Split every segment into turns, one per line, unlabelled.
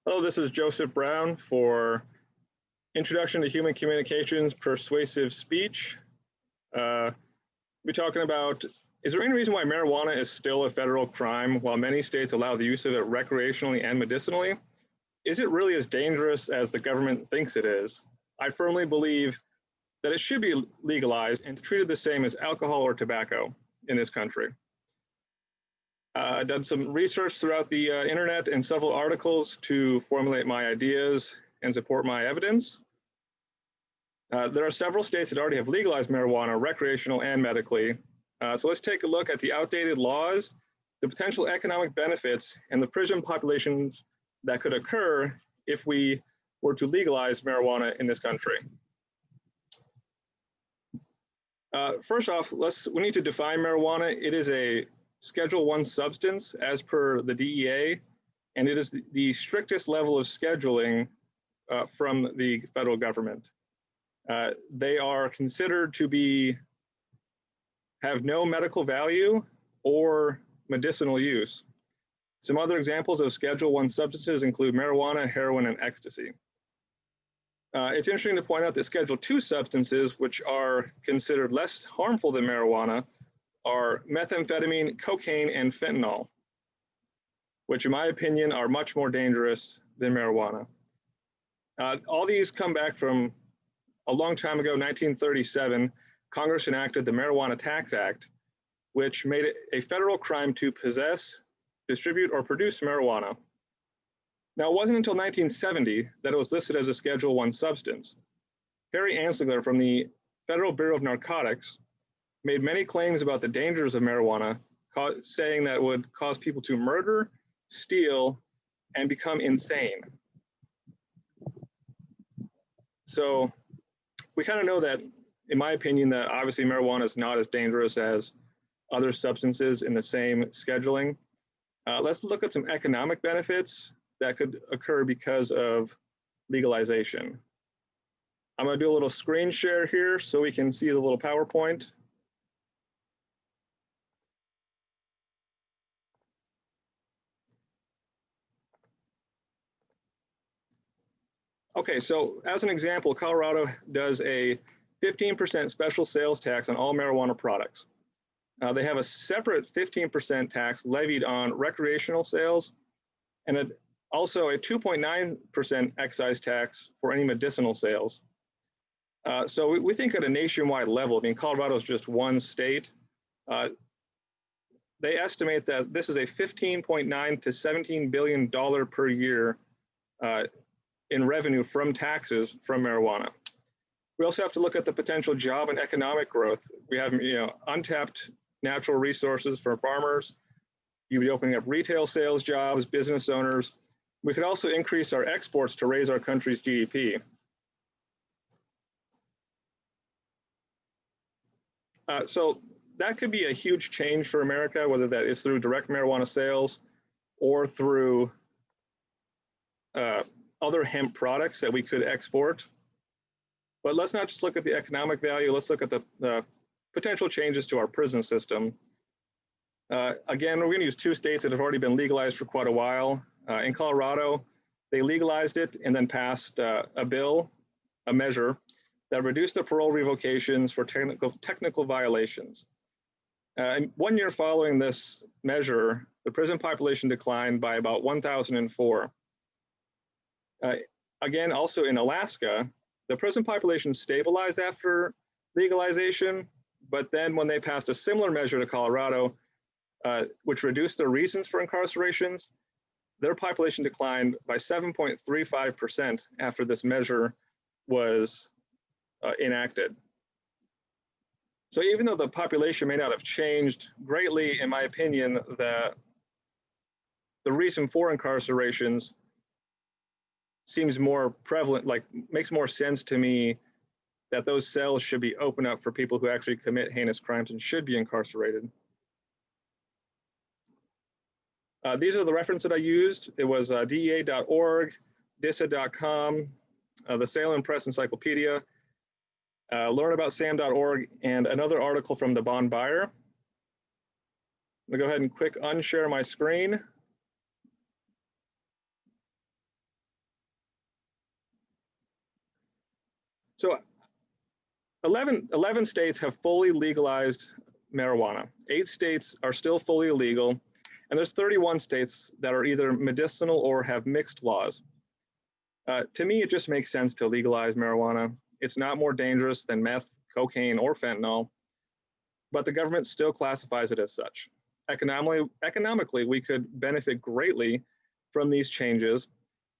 Hello, this is Joseph Brown for Introduction to Human Communications, Persuasive Speech. We're talking about, is there any reason why marijuana is still a federal crime while many states allow the use of it recreationally and medicinally? Is it really as dangerous as the government thinks it is? I firmly believe that it should be legalized and treated the same as alcohol or tobacco in this country. I've done some research throughout the internet and several articles to formulate my ideas and support my evidence. There are several states that already have legalized marijuana, recreational and medically. So let's take a look at the outdated laws, the potential economic benefits, and the prison populations that could occur if we were to legalize marijuana in this country. First off, we need to define marijuana. It is a Schedule I substance as per the DEA, and it is the strictest level of scheduling from the federal government. They are considered to have no medical value or medicinal use. Some other examples of Schedule I substances include marijuana, heroin, and ecstasy. It's interesting to point out that Schedule II substances, which are considered less harmful than marijuana, are methamphetamine, cocaine, and fentanyl, which in my opinion are much more dangerous than marijuana. All these come back from a long time ago, 1937, Congress enacted the Marijuana Tax Act, which made it a federal crime to possess, distribute, or produce marijuana. Now, it wasn't until 1970 that it was listed as a Schedule I substance. Harry Anslinger from the Federal Bureau of Narcotics made many claims about the dangers of marijuana, saying that it would cause people to murder, steal, and become insane. So we kind of know that, in my opinion, that obviously marijuana is not as dangerous as other substances in the same scheduling. Let's look at some economic benefits that could occur because of legalization. I'm going to do a little screen share here so we can see the little PowerPoint. Okay, so as an example, Colorado does a 15% special sales tax on all marijuana products. They have a separate 15% tax levied on recreational sales and also a 2.9% excise tax for any medicinal sales. So we think at a nationwide level, I mean, Colorado is just one state. They estimate that this is a $15.9 to $17 billion per year in revenue from taxes from marijuana. We also have to look at the potential job and economic growth. We have, untapped natural resources for farmers. You'd be opening up retail sales jobs, business owners. We could also increase our exports to raise our country's GDP. So that could be a huge change for America, whether that is through direct marijuana sales or through other hemp products that we could export. But let's not just look at the economic value, let's look at the potential changes to our prison system. Again, we're going to use two states that have already been legalized for quite a while. In Colorado, they legalized it and then passed a measure that reduced the parole revocations for technical violations. And 1 year following this measure, the prison population declined by about 1,004. Again, also in Alaska, the prison population stabilized after legalization, but then when they passed a similar measure to Colorado, which reduced the reasons for incarcerations, their population declined by 7.35% after this measure was enacted. So even though the population may not have changed greatly, in my opinion, the reason for incarcerations seems more prevalent, like makes more sense to me that those cells should be open up for people who actually commit heinous crimes and should be incarcerated. These are the references that I used. It was DEA.org, DISA.com, the Salem Press Encyclopedia, learnaboutsam.org, and another article from the Bond Buyer. I'm gonna go ahead and quick unshare my screen. So 11 states have fully legalized marijuana. 8 states are still fully illegal, and there's 31 states that are either medicinal or have mixed laws. To me, it just makes sense to legalize marijuana. It's not more dangerous than meth, cocaine, or fentanyl, but the government still classifies it as such. Economically, we could benefit greatly from these changes,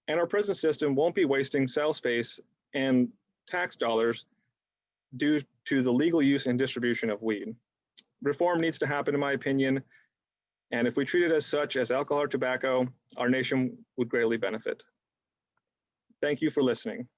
and our prison system won't be wasting cell space and tax dollars due to the legal use and distribution of weed. Reform needs to happen, in my opinion, and if we treat it as such as alcohol or tobacco, our nation would greatly benefit. Thank you for listening.